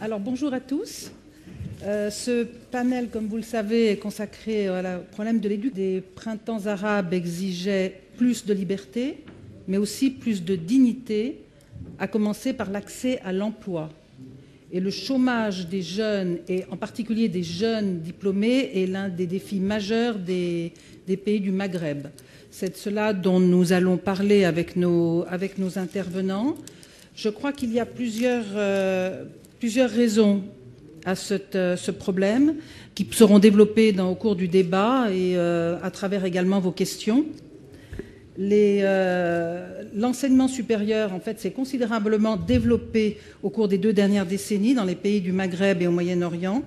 Alors bonjour à tous. Ce panel, comme vous le savez, est consacré au problème de l'éducation. Des printemps arabes exigeaient plus de liberté, mais aussi plus de dignité, à commencer par l'accès à l'emploi. Et le chômage des jeunes, et en particulier des jeunes diplômés, est l'un des défis majeurs des pays du Maghreb. C'est de cela dont nous allons parler avec nos intervenants. Je crois qu'il y a plusieurs raisons à ce problème qui seront développées au cours du débat et à travers également vos questions. L'enseignement supérieur, en fait, s'est considérablement développé au cours des 2 dernières décennies dans les pays du Maghreb et au Moyen-Orient.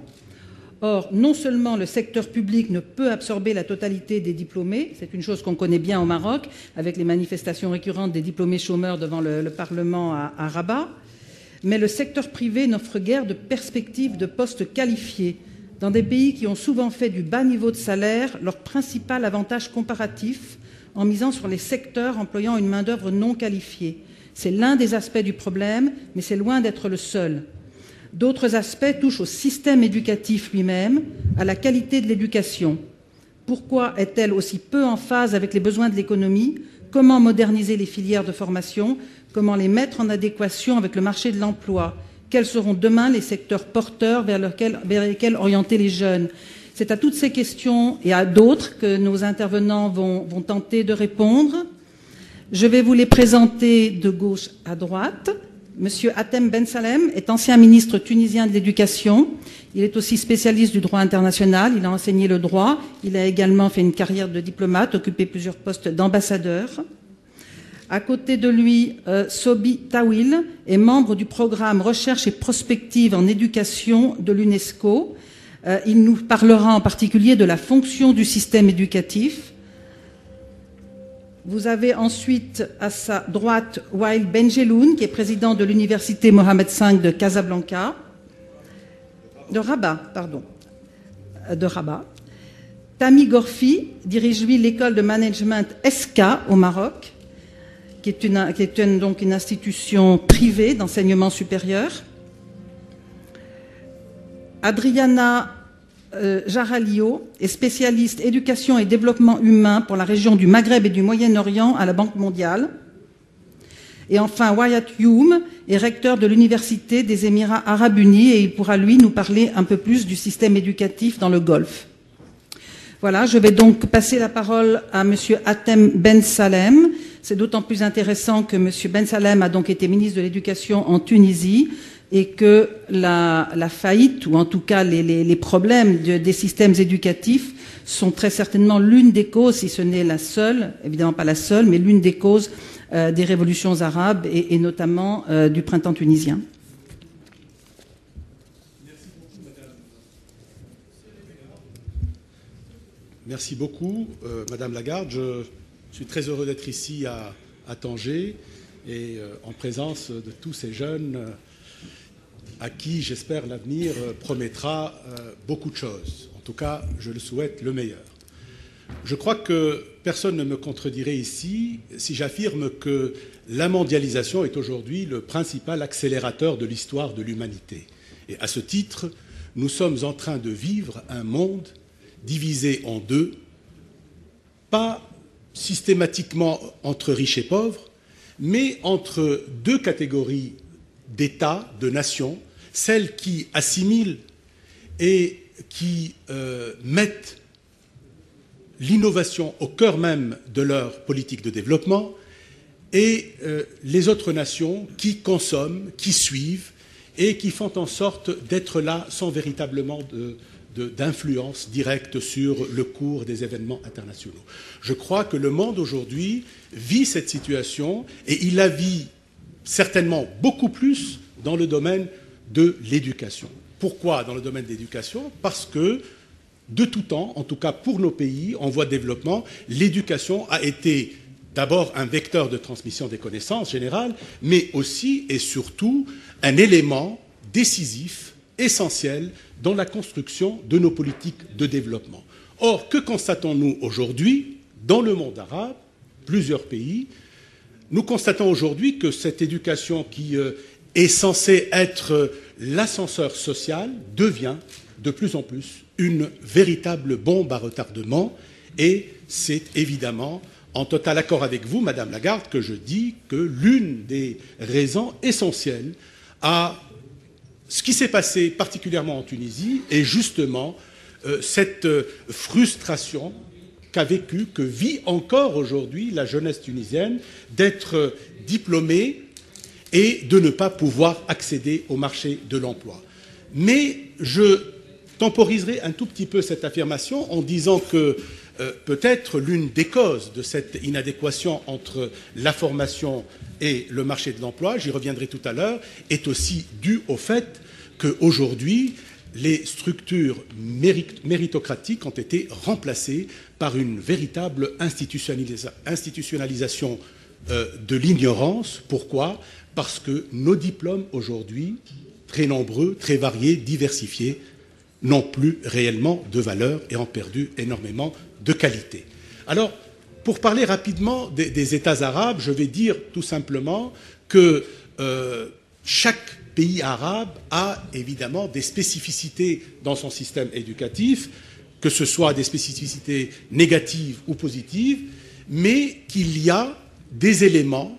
Or, non seulement le secteur public ne peut absorber la totalité des diplômés, c'est une chose qu'on connaît bien au Maroc, avec les manifestations récurrentes des diplômés chômeurs devant le Parlement à Rabat, mais le secteur privé n'offre guère de perspectives de postes qualifiés. Dans des pays qui ont souvent fait du bas niveau de salaire leur principal avantage comparatif en misant sur les secteurs employant une main-d'œuvre non qualifiée. C'est l'un des aspects du problème, mais c'est loin d'être le seul. D'autres aspects touchent au système éducatif lui-même, à la qualité de l'éducation. Pourquoi est-elle aussi peu en phase avec les besoins de l'économie? Comment moderniser les filières de formation? Comment les mettre en adéquation avec le marché de l'emploi? Quels seront demain les secteurs porteurs vers lesquels orienter les jeunes? C'est à toutes ces questions et à d'autres que nos intervenants vont tenter de répondre. Je vais vous les présenter de gauche à droite. Monsieur Hatem Bensalem est ancien ministre tunisien de l'Éducation. Il est aussi spécialiste du droit international. Il a enseigné le droit. Il a également fait une carrière de diplomate, occupé plusieurs postes d'ambassadeur. À côté de lui, Sobhi Tawil est membre du programme Recherche et prospective en éducation de l'UNESCO. Il nous parlera en particulier de la fonction du système éducatif. Vous avez ensuite à sa droite Wail Benjelloun, qui est président de l'université Mohamed V de Casablanca, de Rabat. Thami Ghorfi dirige lui l'école de management SK au Maroc, qui est donc une institution privée d'enseignement supérieur. Adriana Jaramillo est spécialiste éducation et développement humain pour la région du Maghreb et du Moyen-Orient à la Banque Mondiale. Et enfin, Wyatt Hume est recteur de l'Université des Émirats arabes unis et il pourra, lui, nous parler un peu plus du système éducatif dans le Golfe. Voilà, je vais donc passer la parole à M. Hatem Bensalem. C'est d'autant plus intéressant que M. Bensalem a donc été ministre de l'Éducation en Tunisie et que la faillite, ou en tout cas les problèmes des systèmes éducatifs sont très certainement l'une des causes, si ce n'est la seule, évidemment pas la seule, mais l'une des causes des révolutions arabes et notamment du printemps tunisien. Merci beaucoup, Madame Lagarde. Je suis très heureux d'être ici à Tanger et en présence de tous ces jeunes à qui, j'espère, l'avenir promettra beaucoup de choses. En tout cas, je le souhaite le meilleur. Je crois que personne ne me contredirait ici si j'affirme que la mondialisation est aujourd'hui le principal accélérateur de l'histoire de l'humanité. Et à ce titre, nous sommes en train de vivre un monde divisé en deux, pas systématiquement entre riches et pauvres, mais entre deux catégories d'États, de nations, celles qui assimilent et qui mettent l'innovation au cœur même de leur politique de développement, et les autres nations qui consomment, qui suivent et qui font en sorte d'être là sans véritablement d'influence directe sur le cours des événements internationaux. Je crois que le monde aujourd'hui vit cette situation et il la vit certainement beaucoup plus dans le domaine de l'éducation. Pourquoi dans le domaine de l'éducation? Parce que de tout temps, en tout cas pour nos pays en voie de développement, l'éducation a été d'abord un vecteur de transmission des connaissances générales, mais aussi et surtout un élément décisif, essentiel dans la construction de nos politiques de développement. Or, que constatons-nous aujourd'hui dans le monde arabe, plusieurs pays? Nous constatons aujourd'hui que cette éducation qui est censée être l'ascenseur social devient de plus en plus une véritable bombe à retardement, et c'est évidemment en total accord avec vous, Madame Lagarde, que je dis que l'une des raisons essentielles à ce qui s'est passé particulièrement en Tunisie est justement cette frustration que vit encore aujourd'hui la jeunesse tunisienne d'être diplômée et de ne pas pouvoir accéder au marché de l'emploi. Mais je temporiserai un tout petit peu cette affirmation en disant que peut-être l'une des causes de cette inadéquation entre la formation et le marché de l'emploi, j'y reviendrai tout à l'heure, est aussi due au fait qu'aujourd'hui, les structures méritocratiques ont été remplacées par une véritable institutionnalisation de l'ignorance. Pourquoi ? Parce que nos diplômes aujourd'hui, très nombreux, très variés, diversifiés, n'ont plus réellement de valeur et ont perdu énormément de qualité. Alors, pour parler rapidement des États arabes, je vais dire tout simplement que chaque pays arabe a évidemment des spécificités dans son système éducatif, que ce soit des spécificités négatives ou positives, mais qu'il y a des éléments,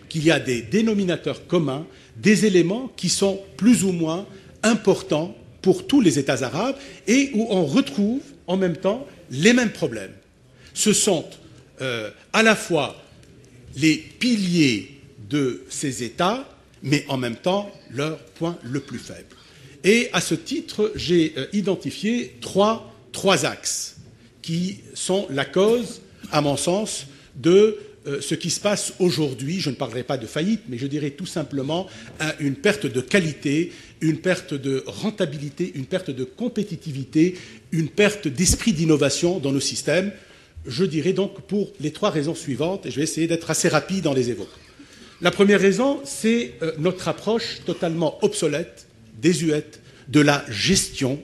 qu'il y a des dénominateurs communs, des éléments qui sont plus ou moins importants pour tous les États arabes et où on retrouve en même temps les mêmes problèmes. Ce sont à la fois les piliers de ces États, mais en même temps leur point le plus faible. Et à ce titre, j'ai identifié trois axes qui sont la cause, à mon sens, de ce qui se passe aujourd'hui. Je ne parlerai pas de faillite, mais je dirais tout simplement une perte de qualité, une perte de rentabilité, une perte de compétitivité, une perte d'esprit d'innovation dans nos systèmes. Je dirais donc pour les trois raisons suivantes, et je vais essayer d'être assez rapide dans les évoquer. La première raison, c'est notre approche totalement obsolète, désuète, de la gestion,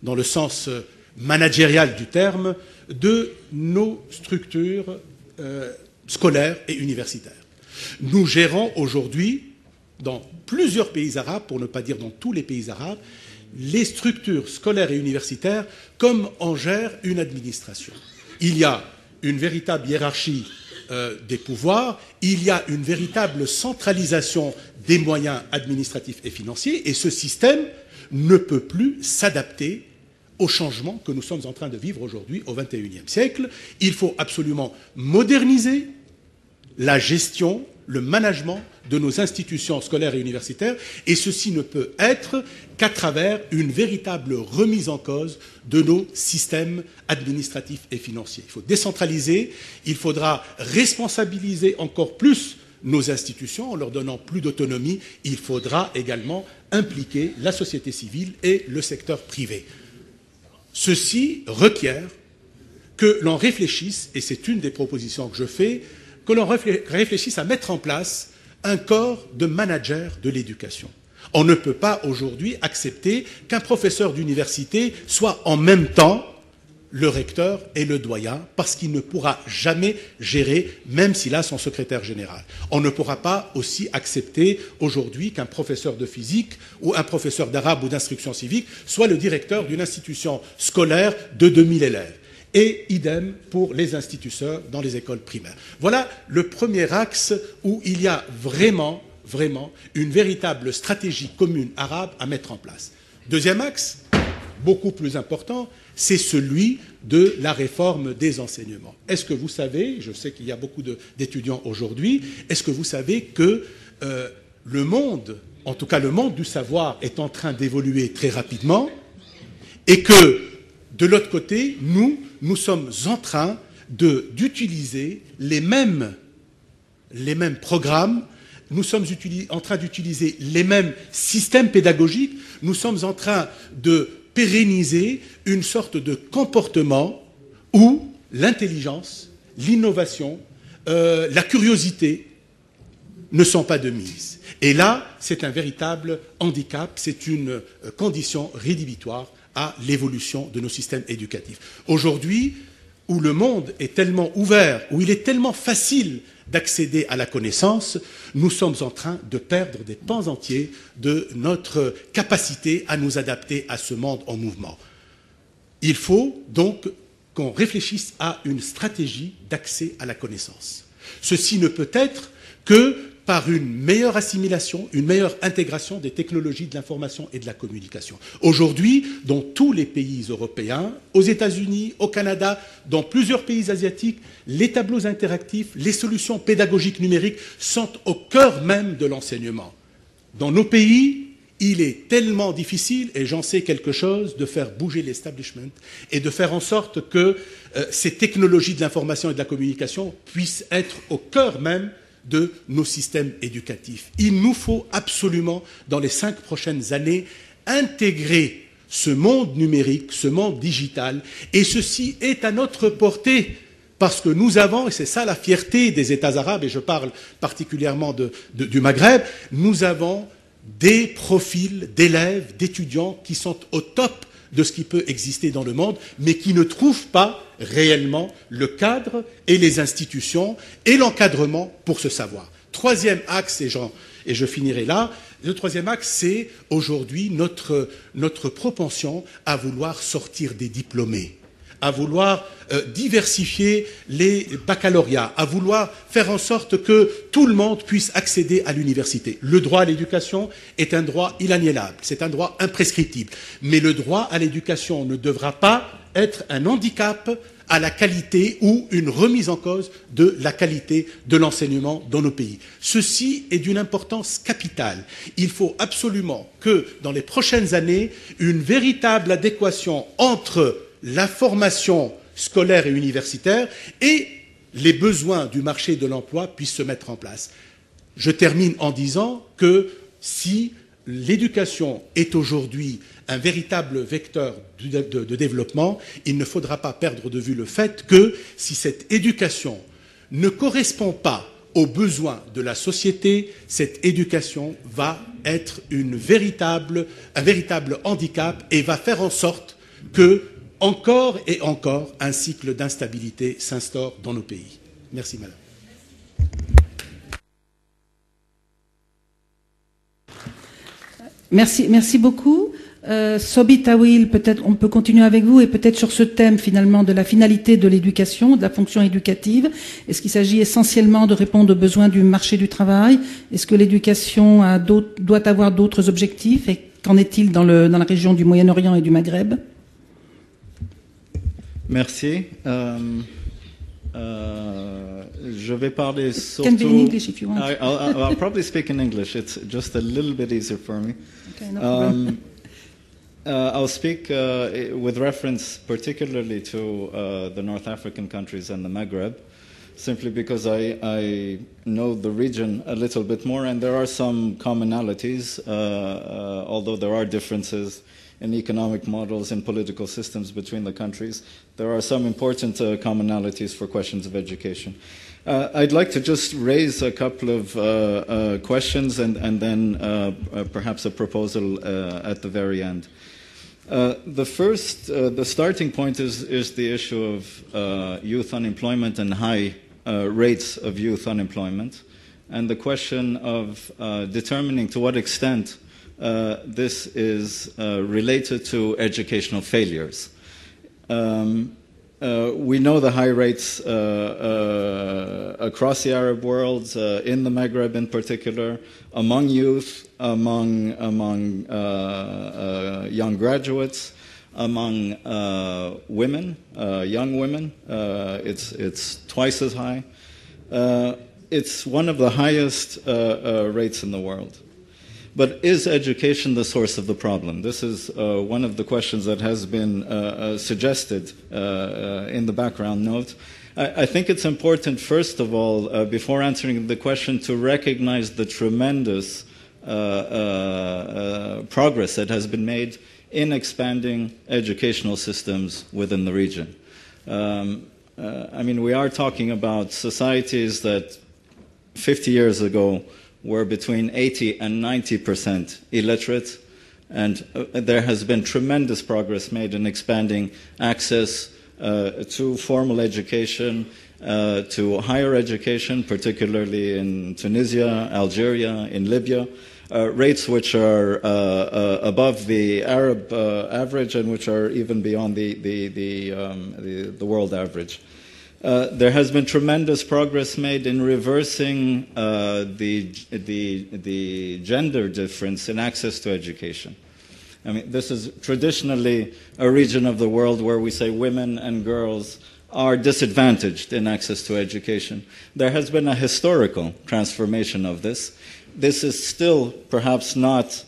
dans le sens managérial du terme, de nos structures scolaires et universitaires. Nous gérons aujourd'hui, dans plusieurs pays arabes, pour ne pas dire dans tous les pays arabes, les structures scolaires et universitaires comme on gère une administration. Il y a une véritable hiérarchie des pouvoirs, il y a une véritable centralisation des moyens administratifs et financiers, et ce système ne peut plus s'adapter aux changements que nous sommes en train de vivre aujourd'hui au XXIe siècle. Il faut absolument moderniser la gestion, le management de nos institutions scolaires et universitaires, et ceci ne peut être qu'à travers une véritable remise en cause de nos systèmes administratifs et financiers. Il faut décentraliser, il faudra responsabiliser encore plus nos institutions en leur donnant plus d'autonomie, il faudra également impliquer la société civile et le secteur privé. Ceci requiert que l'on réfléchisse, et c'est une des propositions que je fais, que l'on réfléchisse à mettre en place un corps de managers de l'éducation. On ne peut pas aujourd'hui accepter qu'un professeur d'université soit en même temps le recteur et le doyen, parce qu'il ne pourra jamais gérer, même s'il a son secrétaire général. On ne pourra pas aussi accepter aujourd'hui qu'un professeur de physique ou un professeur d'arabe ou d'instruction civique soit le directeur d'une institution scolaire de 2000 élèves. Et idem pour les instituteurs dans les écoles primaires. Voilà le premier axe où il y a vraiment une véritable stratégie commune arabe à mettre en place. Deuxième axe, beaucoup plus important, c'est celui de la réforme des enseignements. Est-ce que vous savez, je sais qu'il y a beaucoup d'étudiants aujourd'hui, est-ce que vous savez que le monde, en tout cas le monde du savoir, est en train d'évoluer très rapidement et que, de l'autre côté, nous sommes en train d'utiliser les mêmes programmes, nous sommes en train d'utiliser les mêmes systèmes pédagogiques, nous sommes en train de pérenniser une sorte de comportement où l'intelligence, l'innovation, la curiosité ne sont pas de mise. Et là, c'est un véritable handicap, c'est une condition rédhibitoire à l'évolution de nos systèmes éducatifs. Aujourd'hui, où le monde est tellement ouvert, où il est tellement facile d'accéder à la connaissance, nous sommes en train de perdre des pans entiers de notre capacité à nous adapter à ce monde en mouvement. Il faut donc qu'on réfléchisse à une stratégie d'accès à la connaissance. Ceci ne peut être que par une meilleure assimilation, une meilleure intégration des technologies de l'information et de la communication. Aujourd'hui, dans tous les pays européens, aux États-Unis, au Canada, dans plusieurs pays asiatiques, les tableaux interactifs, les solutions pédagogiques numériques sont au cœur même de l'enseignement. Dans nos pays, il est tellement difficile, et j'en sais quelque chose, de faire bouger l'establishment et de faire en sorte que ces technologies de l'information et de la communication puissent être au cœur même de nos systèmes éducatifs. Il nous faut absolument, dans les 5 prochaines années, intégrer ce monde numérique, ce monde digital, et ceci est à notre portée, parce que nous avons, et c'est ça la fierté des États arabes, et je parle particulièrement du Maghreb, nous avons des profils d'élèves, d'étudiants qui sont au top de ce qui peut exister dans le monde, mais qui ne trouvent pas réellement le cadre et les institutions et l'encadrement pour ce savoir. Troisième axe, et je finirai là, le troisième axe, c'est aujourd'hui notre propension à vouloir sortir des diplômés, à vouloir diversifier les baccalauréats, à vouloir faire en sorte que tout le monde puisse accéder à l'université. Le droit à l'éducation est un droit inaliénable, c'est un droit imprescriptible. Mais le droit à l'éducation ne devra pas être un handicap à la qualité ou une remise en cause de la qualité de l'enseignement dans nos pays. Ceci est d'une importance capitale. Il faut absolument que, dans les prochaines années, une véritable adéquation entre la formation scolaire et universitaire et les besoins du marché de l'emploi puissent se mettre en place. Je termine en disant que si l'éducation est aujourd'hui un véritable vecteur de développement, il ne faudra pas perdre de vue le fait que si cette éducation ne correspond pas aux besoins de la société, cette éducation va être un véritable handicap et va faire en sorte que encore et encore, un cycle d'instabilité s'instaure dans nos pays. Merci, madame. Merci beaucoup. Sobhi Tawil, peut-être on peut continuer avec vous et peut-être sur ce thème finalement de la finalité de l'éducation, de la fonction éducative. Est-ce qu'il s'agit essentiellement de répondre aux besoins du marché du travail? Est-ce que l'éducation doit avoir d'autres objectifs? Et qu'en est-il dans la région du Moyen-Orient et du Maghreb? Merci. Je vais parler surtout... Can be in English if you want. I'll probably speak in English. It's just a little bit easier for me. Okay, no problem. I'll speak with reference particularly to the North African countries and the Maghreb, simply because I know the region a little bit more, and there are some commonalities, although there are differences in economic models and political systems between the countries. There are some important commonalities for questions of education. I'd like to just raise a couple of questions and then perhaps a proposal at the very end. The starting point is the issue of youth unemployment and high rates of youth unemployment, and the question of determining to what extent this is related to educational failures. We know the high rates across the Arab world, in the Maghreb in particular, among youth, among young graduates, among women, young women. It's twice as high. It's one of the highest rates in the world. But is education the source of the problem? This is one of the questions that has been suggested in the background note. I think it's important, first of all, before answering the question, to recognize the tremendous progress that has been made in expanding educational systems within the region. I mean, we are talking about societies that 50 years ago were between 80 and 90% illiterate, and there has been tremendous progress made in expanding access to formal education, to higher education, particularly in Tunisia, Algeria, in Libya, rates which are above the Arab average and which are even beyond the world average. There has been tremendous progress made in reversing the gender difference in access to education. I mean, this is traditionally a region of the world where we say women and girls are disadvantaged in access to education. There has been a historical transformation of this. This is still perhaps not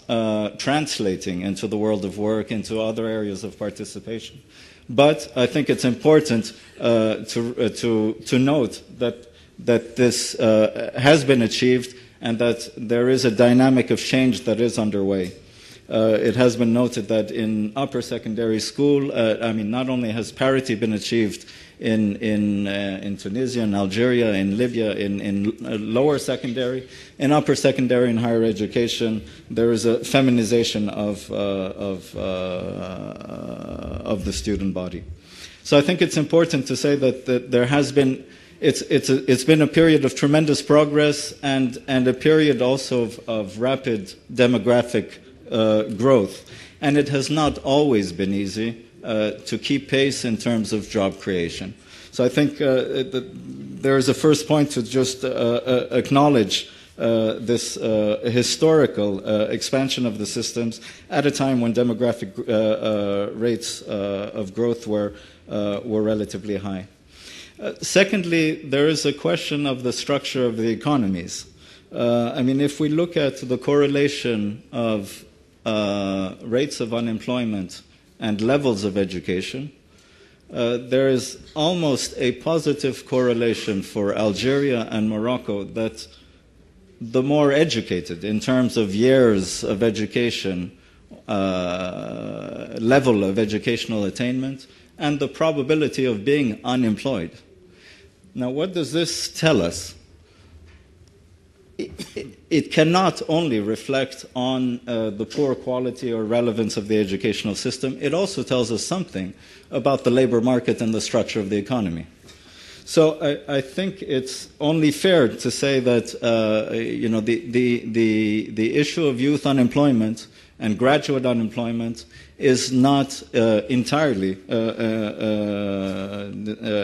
translating into the world of work, into other areas of participation. But I think it's important to note that this has been achieved and that there is a dynamic of change that is underway. It has been noted that in upper secondary school, I mean, not only has parity been achieved in Tunisia, in Algeria, in Libya, in lower secondary, in upper secondary and higher education, there is a feminization of the student body. So I think it's important to say that there has been, it's been a period of tremendous progress and a period also of rapid demographic growth. And it has not always been easy to keep pace in terms of job creation. So I think there is a first point to just acknowledge this historical expansion of the systems at a time when demographic rates of growth were relatively high. Secondly, there is a question of the structure of the economies. I mean, if we look at the correlation of rates of unemployment and levels of education, there is almost a positive correlation for Algeria and Morocco that the more educated in terms of years of education, level of educational attainment, and the probability of being unemployed. Now, what does this tell us? It cannot only reflect on the poor quality or relevance of the educational system. It also tells us something about the labor market and the structure of the economy. So I think it's only fair to say that you know, the issue of youth unemployment and graduate unemployment is not entirely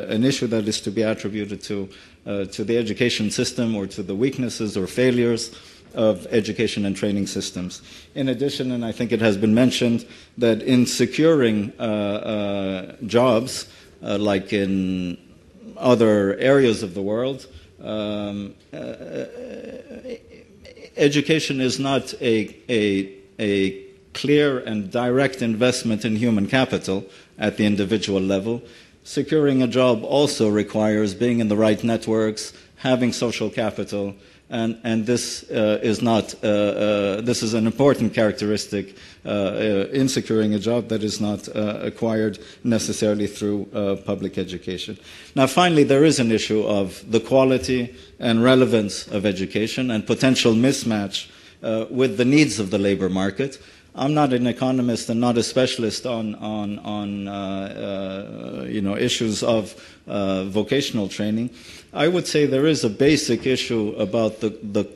an issue that is to be attributed to the education system or to the weaknesses or failures of education and training systems. In addition, and I think it has been mentioned, that in securing jobs, like in other areas of the world, education is not a clear and direct investment in human capital at the individual level. Securing a job also requires being in the right networks, having social capital, and this is not. This is an important characteristic in securing a job that is not acquired necessarily through public education. Now, finally, there is an issue of the quality and relevance of education and potential mismatch with the needs of the labor market. I'm not an economist and not a specialist on you know, issues of vocational training. I would say there is a basic issue about the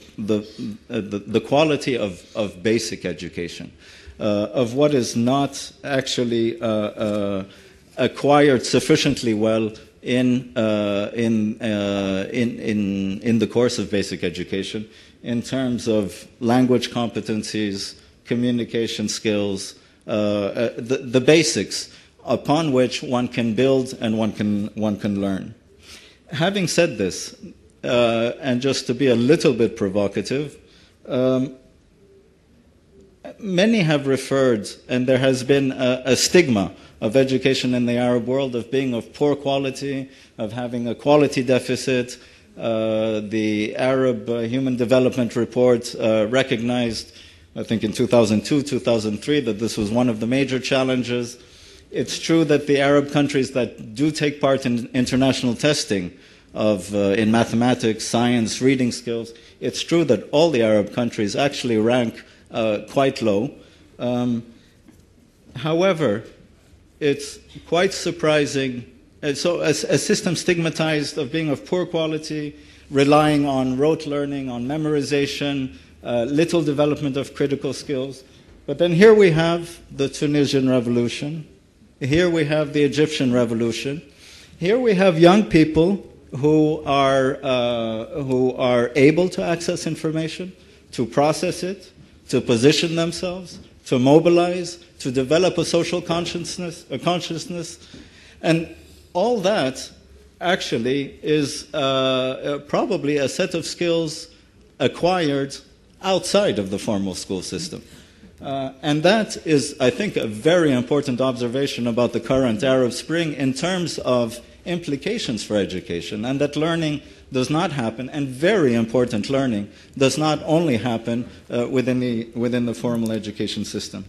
quality of basic education, of what is not actually acquired sufficiently well in the course of basic education, in terms of language competencies, communication skills, the basics upon which one can build and one can learn. Having said this, and just to be a little bit provocative, many have referred, and there has been a stigma of education in the Arab world of being of poor quality, of having a quality deficit. The Arab Human Development Report recognized, I think in 2002, 2003, that this was one of the major challenges. It's true that the Arab countries that do take part in international testing of in mathematics, science, reading skills, it's true that all the Arab countries actually rank quite low. However, it's quite surprising so a system stigmatized of being of poor quality, relying on rote learning, on memorization, little development of critical skills. But then here we have the Tunisian revolution. Here we have the Egyptian revolution. Here we have young people who are able to access information, to process it, to position themselves, to mobilize, to develop a social consciousness, and all that actually is probably a set of skills acquired outside of the formal school system. And that is, I think, a very important observation about the current Arab Spring in terms of implications for education, and that learning does not happen, and very important learning does not only happen within the formal education system.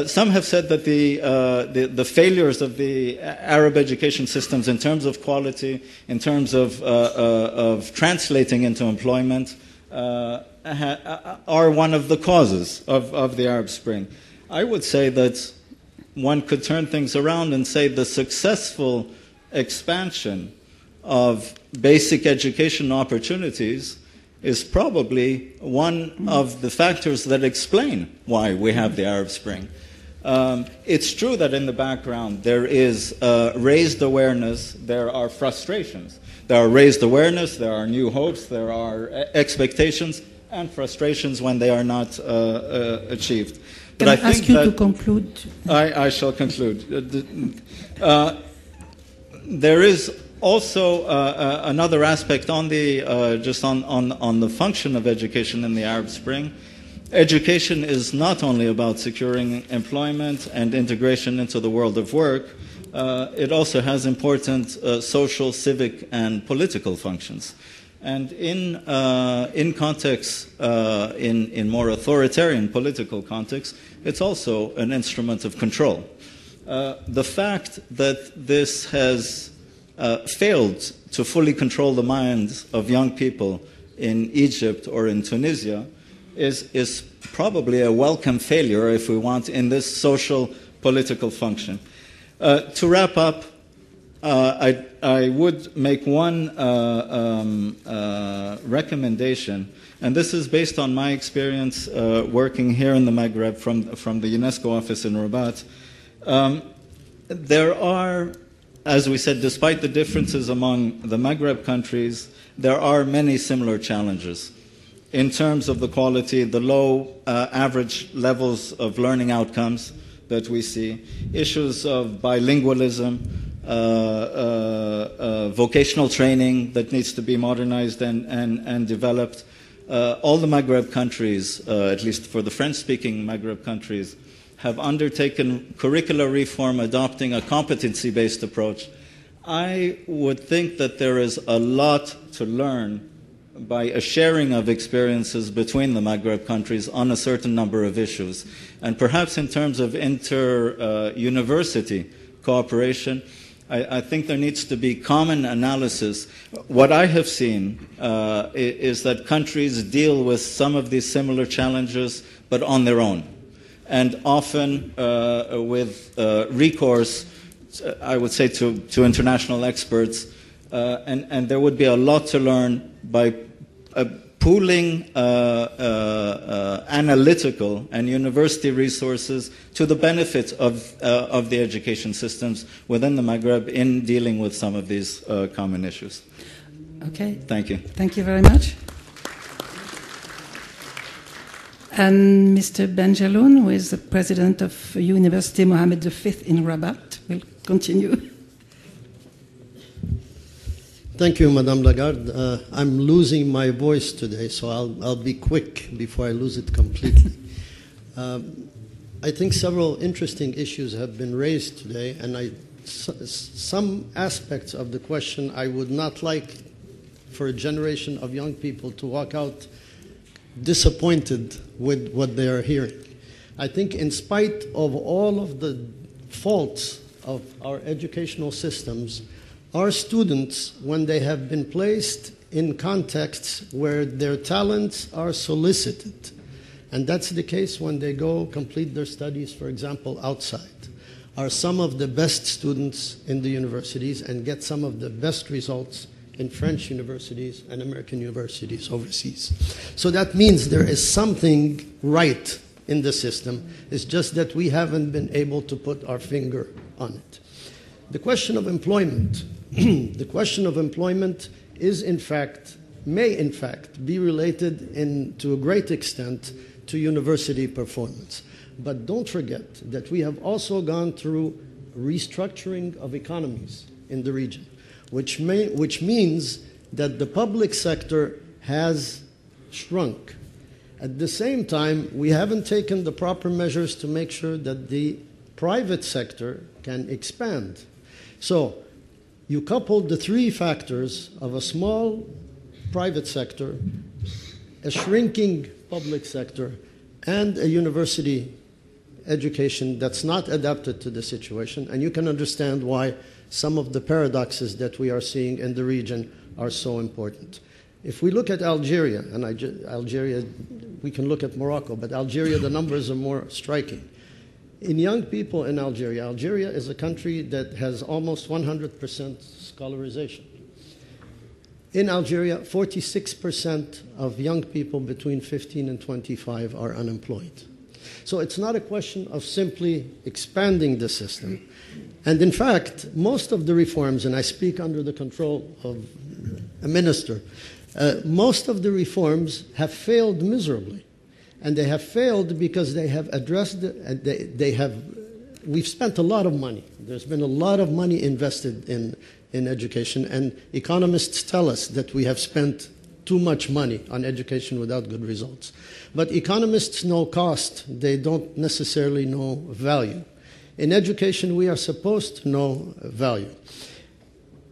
Some have said that the failures of the Arab education systems in terms of quality, in terms of translating into employment, are one of the causes of the Arab Spring. I would say that one could turn things around and say the successful expansion of basic education opportunities is probably one of the factors that explain why we have the Arab Spring. It's true that in the background there is raised awareness, there are frustrations. There are raised awareness, there are new hopes, there are expectations and frustrations when they are not achieved. But Can I ask you to conclude? I shall conclude. There is also another aspect on the just on the function of education in the Arab Spring. Education is not only about securing employment and integration into the world of work. It also has important social, civic, and political functions. And in contexts, in more authoritarian political contexts, it's also an instrument of control. The fact that this has failed to fully control the minds of young people in Egypt or in Tunisia is probably a welcome failure, if we want, in this social political function. To wrap up, I would make one recommendation, and this is based on my experience working here in the Maghreb from the UNESCO office in Rabat. There are, as we said, despite the differences among the Maghreb countries, there are many similar challenges in terms of the quality, the low average levels of learning outcomes that we see, issues of bilingualism, vocational training that needs to be modernized and developed. All the Maghreb countries, at least for the French-speaking Maghreb countries, have undertaken curricular reform adopting a competency-based approach. I would think that there is a lot to learn by a sharing of experiences between the Maghreb countries on a certain number of issues. And perhaps in terms of inter-university cooperation, I think there needs to be common analysis. What I have seen is that countries deal with some of these similar challenges, but on their own, and often with recourse, I would say, to international experts. And there would be a lot to learn by pooling analytical and university resources to the benefit of the education systems within the Maghreb in dealing with some of these common issues. Okay. Thank you. Thank you very much. And Mr. Benjelloun, who is the president of University Mohamed V in Rabat, will continue. Thank you, Madame Lagarde. I'm losing my voice today, so I'll be quick before I lose it completely. I think several interesting issues have been raised today, and some aspects of the question I would not like for a generation of young people to walk out disappointed with what they are hearing. I think in spite of all of the faults of our educational systems, our students, when they have been placed in contexts where their talents are solicited, and that's the case when they go complete their studies, for example, outside, are some of the best students in the universities and get some of the best results in French universities and American universities overseas. So that means there is something right in the system. It's just that we haven't been able to put our finger on it. The question of employment. The question of employment is may in fact be related to a great extent to university performance. But don't forget that we have also gone through restructuring of economies in the region, which means that the public sector has shrunk. At the same time, we haven't taken the proper measures to make sure that the private sector can expand. So you couple the three factors of a small private sector, a shrinking public sector, and a university education that's not adapted to the situation, and you can understand why some of the paradoxes that we are seeing in the region are so important. If we look at Algeria, and Algeria, we can look at Morocco, but Algeria, the numbers are more striking. In young people in Algeria, Algeria is a country that has almost 100% scholarization. In Algeria, 46% of young people between 15 and 25 are unemployed. So it's not a question of simply expanding the system. And in fact, most of the reforms, and I speak under the control of a minister, most of the reforms have failed miserably. And they have failed because they have addressed, we've spent a lot of money. There's been a lot of money invested in education, and economists tell us that we have spent too much money on education without good results. But economists know cost. They don't necessarily know value. In education, we are supposed to know value.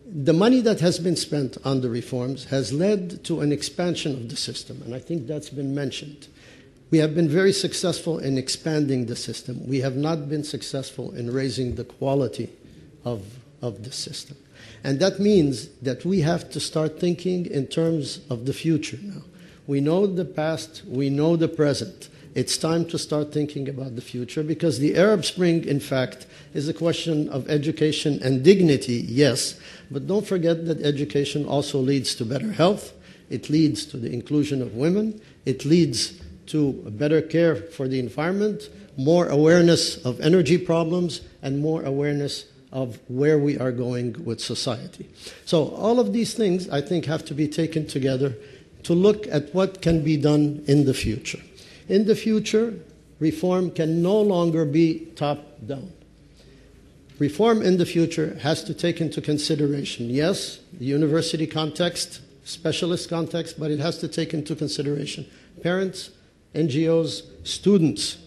The money that has been spent on the reforms has led to an expansion of the system, and I think that's been mentioned. We have been very successful in expanding the system. We have not been successful in raising the quality of the system. And that means that we have to start thinking in terms of the future now. We know the past, we know the present. It's time to start thinking about the future, because the Arab Spring, in fact, is a question of education and dignity, yes, but don't forget that education also leads to better health, it leads to the inclusion of women, it leads to better care for the environment, more awareness of energy problems, and more awareness of where we are going with society. So all of these things, I think, have to be taken together to look at what can be done in the future. In the future, reform can no longer be top-down. Reform in the future has to take into consideration, yes, the university context, specialist context, but it has to take into consideration parents, NGOs, students.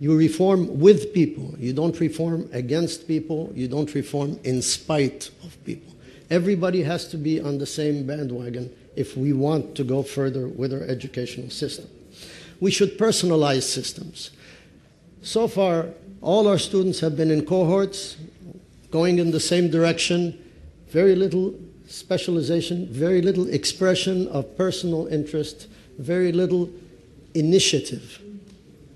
You reform with people. You don't reform against people. You don't reform in spite of people. Everybody has to be on the same bandwagon if we want to go further with our educational system. We should personalize systems. So far, all our students have been in cohorts, going in the same direction, very little specialization, very little expression of personal interest, very little initiative,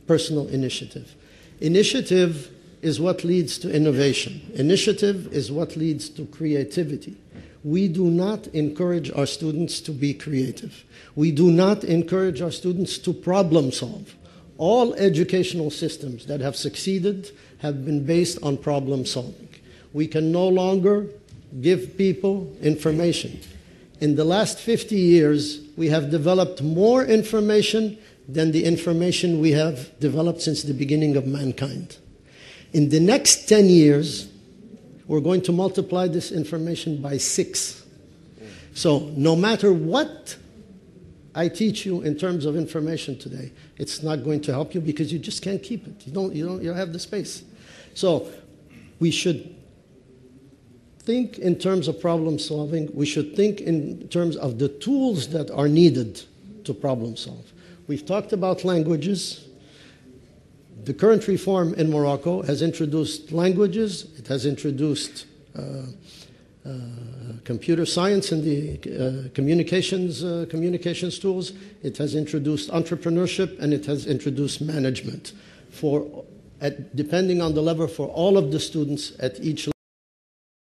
personal initiative. Initiative is what leads to innovation. Initiative is what leads to creativity. We do not encourage our students to be creative. We do not encourage our students to problem solve. All educational systems that have succeeded have been based on problem solving. We can no longer give people information. In the last 50 years, we have developed more information than the information we have developed since the beginning of mankind. In the next 10 years, we're going to multiply this information by 6. So no matter what I teach you in terms of information today, it's not going to help you because you just can't keep it. You don't have the space. So we should think in terms of problem solving. We should think in terms of the tools that are needed to problem solve. We've talked about languages. The current reform in Morocco has introduced languages. It has introduced computer science and the communications tools. It has introduced entrepreneurship, and it has introduced management for depending on the level for all of the students at each level.